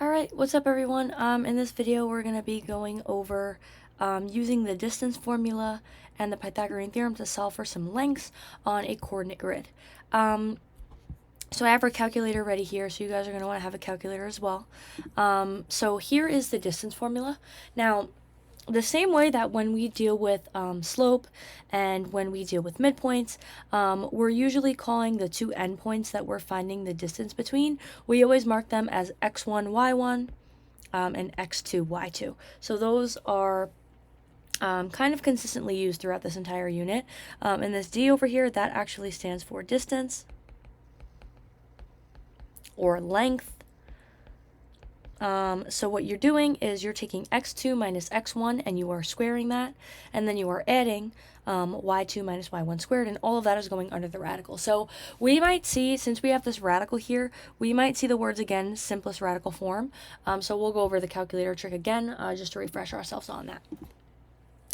Alright, what's up everyone? In this video we're going to be going over using the distance formula and the Pythagorean theorem to solve for some lengths on a coordinate grid. So I have our calculator ready here, so you guys are going to want to have a calculator as well. So here is the distance formula. Now, the same way that when we deal with slope and when we deal with midpoints, we're usually calling the two endpoints that we're finding the distance between, we always mark them as x1, y1, and x2, y2. So those are kind of consistently used throughout this entire unit. And this d over here, that actually stands for distance or length. So what you're doing is you're taking x2 minus x1 and you are squaring that, and then you are adding y2 minus y1 squared, and all of that is going under the radical. So we might see, since we have this radical here, we might see the words again, simplest radical form. So we'll go over the calculator trick again just to refresh ourselves on that.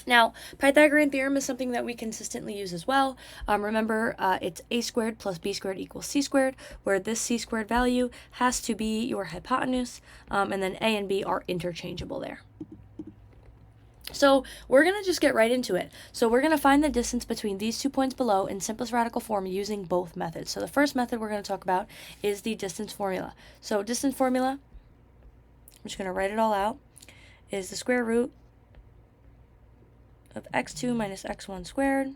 Now, Pythagorean theorem is something that we consistently use as well. Remember, it's a squared plus b squared equals c squared, where this c squared value has to be your hypotenuse, and then a and b are interchangeable there. So we're going to just get right into it. So we're going to find the distance between these 2 points below in simplest radical form using both methods. So the first method we're going to talk about is the distance formula. So distance formula, I'm just going to write it all out, is the square root of x2 minus x1 squared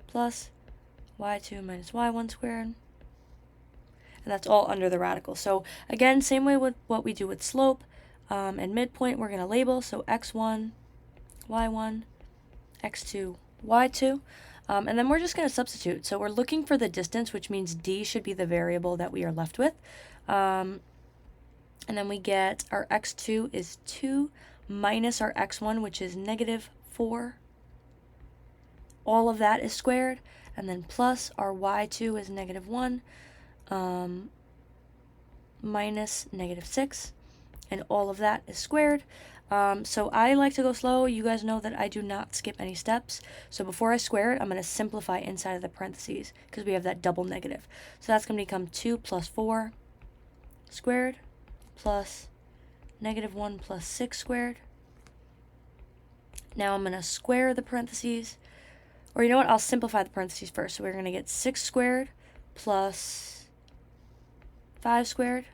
plus y2 minus y1 squared. And that's all under the radical. So again, same way with what we do with slope and midpoint, we're going to label. So x1, y1, x2, y2. And then we're just going to substitute. So we're looking for the distance, which means d should be the variable that we are left with. And then we get our x2 is 2 minus our x1, which is negative 4. All of that is squared. And then plus our y2 is negative 1 minus negative 6. And all of that is squared. So I like to go slow. You guys know that I do not skip any steps. So before I square it, I'm going to simplify inside of the parentheses because we have that double negative. So that's going to become 2 plus 4 squared plus negative 1 plus 6 squared. Now I'm going to square the parentheses. Or you know what? I'll simplify the parentheses first. So we're going to get 6 squared plus 5 squared.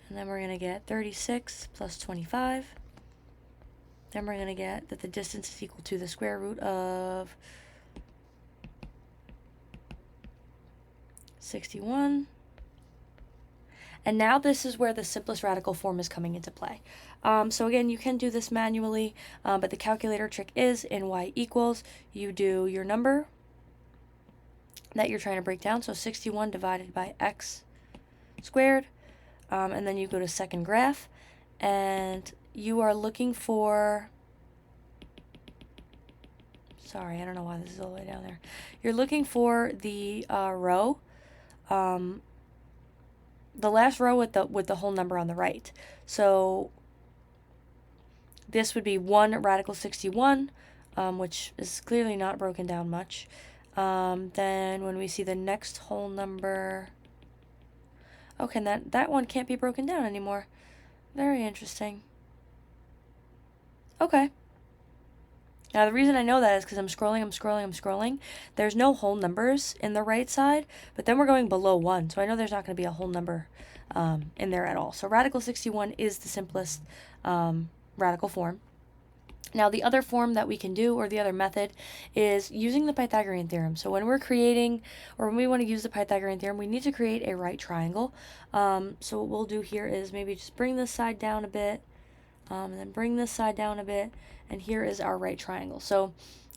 And then we're going to get 36 plus 25. Then we're going to get that the distance is equal to the square root of 61. And now this is where the simplest radical form is coming into play. So again, you can do this manually, but the calculator trick is in y equals, you do your number that you're trying to break down, so 61 divided by x squared, and then you go to second graph, and you are looking for, sorry, I don't know why this is all the way down there. You're looking for the row, the last row with the whole number on the right. So this would be 1 radical 61, which is clearly not broken down much. Then when we see the next whole number, okay, that one can't be broken down anymore. Very interesting. Okay. Now, the reason I know that is because I'm scrolling. There's no whole numbers in the right side, but then we're going below 1, so I know there's not going to be a whole number in there at all. So radical 61 is the simplest radical form. Now, the other form that we can do, or the other method, is using the Pythagorean theorem. So when we're creating, or when we want to use the Pythagorean theorem, we need to create a right triangle. So what we'll do here is maybe just bring this side down a bit, and then bring this side down a bit, and here is our right triangle. So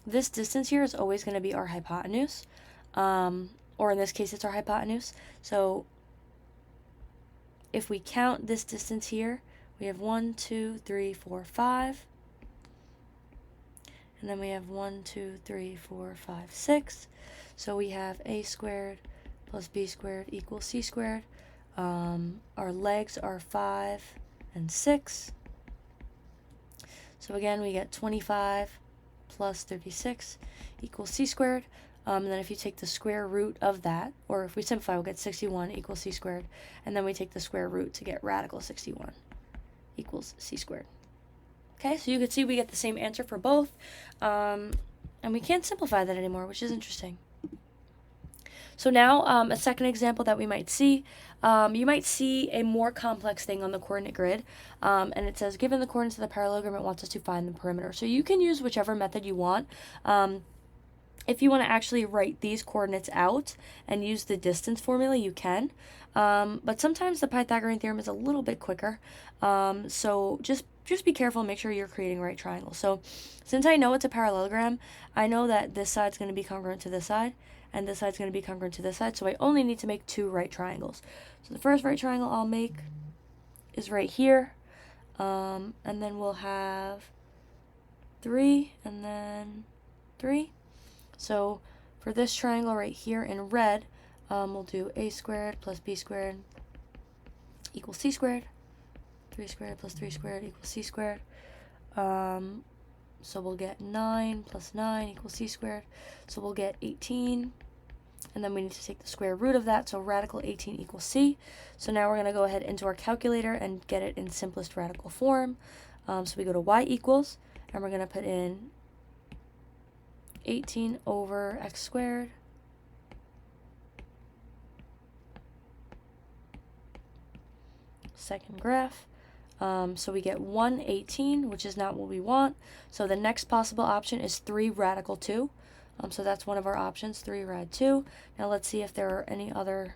this distance here is always going to be our hypotenuse, or in this case it's our hypotenuse. So if we count this distance here, we have 1, 2, 3, 4, 5, and then we have 1, 2, 3, 4, 5, 6. So we have a squared plus b squared equals c squared. Our legs are 5 and 6. So again, we get 25 plus 36 equals c squared. And then if you take the square root of that, or if we simplify, we'll get 61 equals c squared. And then we take the square root to get radical 61 equals c squared. Okay, so you can see we get the same answer for both. And we can't simplify that anymore, which is interesting. So now a second example that we might see, you might see a more complex thing on the coordinate grid, and it says given the coordinates of the parallelogram, it wants us to find the perimeter. So you can use whichever method you want. If you want to actually write these coordinates out and use the distance formula, you can. But sometimes the Pythagorean theorem is a little bit quicker. So just be careful and make sure you're creating right triangles. So since I know it's a parallelogram, I know that this side's going to be congruent to this side, and this side's going to be congruent to this side. So I only need to make 2 right triangles. So the first right triangle I'll make is right here. And then we'll have 3 and then 3. So for this triangle right here in red, we'll do a squared plus b squared equals c squared. 3 squared plus 3 squared equals c squared. So we'll get 9 plus 9 equals c squared. So we'll get 18. And then we need to take the square root of that, so radical 18 equals c. So now we're going to go ahead into our calculator and get it in simplest radical form. So we go to y equals, and we're going to put in 18 over x squared second graph. So we get 118, which is not what we want. So the next possible option is 3 radical 2. So that's one of our options, 3 rad 2. Now let's see if there are any other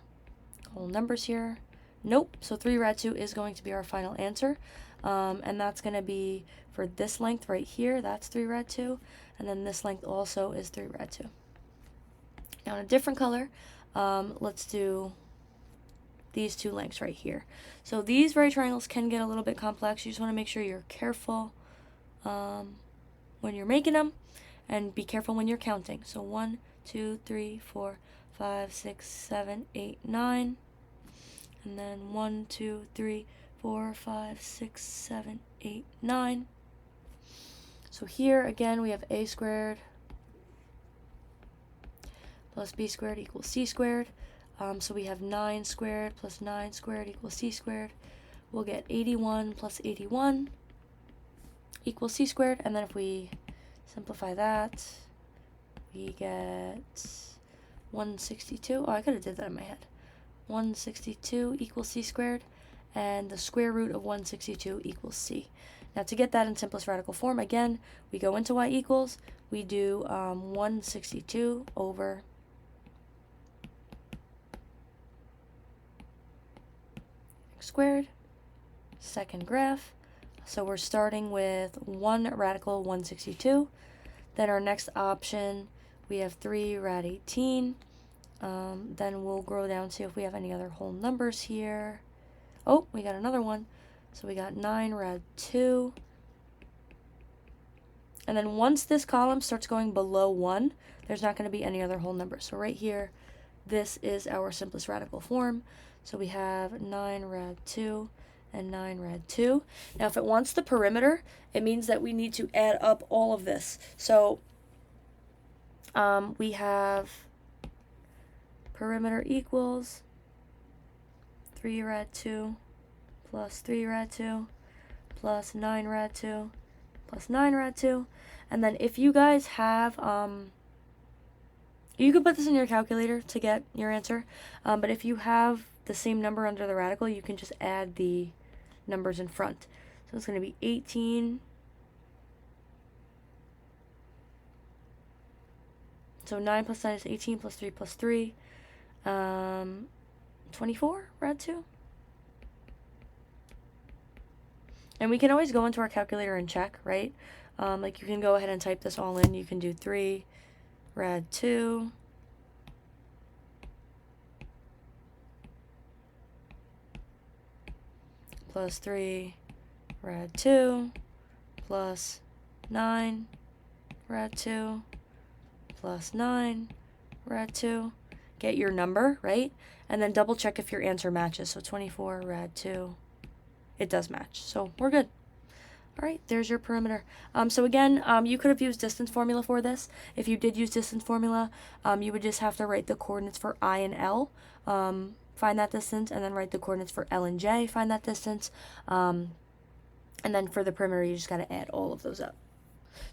whole numbers here. Nope. So 3 rad 2 is going to be our final answer. And that's going to be for this length right here, that's 3 rad 2. And then this length also is 3 rad 2. Now in a different color, let's do these 2 lengths right here. So these right triangles can get a little bit complex. You just want to make sure you're careful when you're making them, and be careful when you're counting. So 1, 2, 3, 4, 5, 6, 7, 8, 9. And then 1, 2, 3, 4, 5, 6, 7, 8, 9. So here again we have a squared plus b squared equals c squared. So we have 9 squared plus 9 squared equals c squared. We'll get 81 plus 81 equals c squared. And then if we simplify that, we get 162. Oh, I could have did that in my head. 162 equals c squared, and the square root of 162 equals c. Now to get that in simplest radical form, again, we go into y equals, we do 162 over x squared, second graph. So we're starting with 1 radical 162. Then our next option, we have 3 rad 18. Then we'll go down to if we have any other whole numbers here. Oh, we got another one. So we got 9 rad 2. And then once this column starts going below 1, there's not going to be any other whole numbers. So right here, this is our simplest radical form. So we have 9 rad 2 and 9 rad 2. Now if it wants the perimeter, it means that we need to add up all of this. So we have perimeter equals 3 rad 2 plus 3 rad 2 plus 9 rad 2 plus 9 rad 2. And then if you guys have, you could put this in your calculator to get your answer, but if you have the same number under the radical, you can just add the numbers in front. So it's going to be 18. So 9 plus 9 is 18 plus 3 plus 3. 24 rad 2. And we can always go into our calculator and check, right? Like you can go ahead and type this all in. You can do 3 rad 2 plus 3 rad 2 plus 9 rad 2 plus 9 rad 2. Get your number, right? And then double check if your answer matches. So 24 rad 2, it does match. So we're good. All right, there's your perimeter. So again, you could have used distance formula for this. If you did use distance formula, you would just have to write the coordinates for I and L, find that distance, and then write the coordinates for L and J, find that distance. And then for the perimeter, you just got to add all of those up.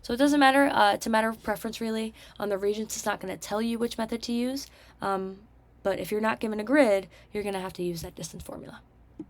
So it doesn't matter. It's a matter of preference, really. On the Regents, it's not going to tell you which method to use. But if you're not given a grid, you're going to have to use that distance formula.